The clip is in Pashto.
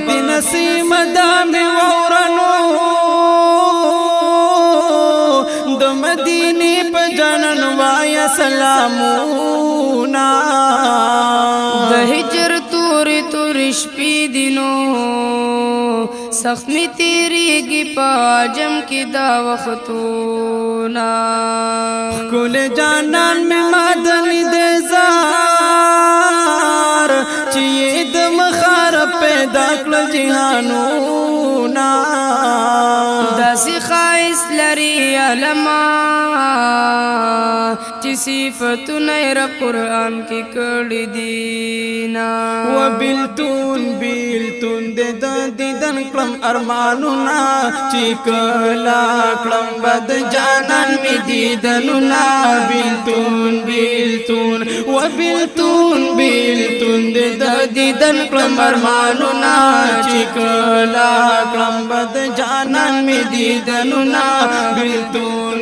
دی نسیم دا می وورنو د مدینه په جنن وای سلامونا د هجر تور تور شپې دینو سخت می تیریږي په عجم کې دا وختونه کول جانان می مدنی دې زار چې د مخار پیدا کړ جهانونا داسې خایس لري علما چې صفتونه یې قرآن کې کړي دینا و بیلتون د دیدن کلم ارمانونا چې کلا کلم بد جانان می دیدنونا بیلتون و بیلتون د دیدن کلم ارمانونا چې کلا کلم بد جانان می دیدنونا بیلتون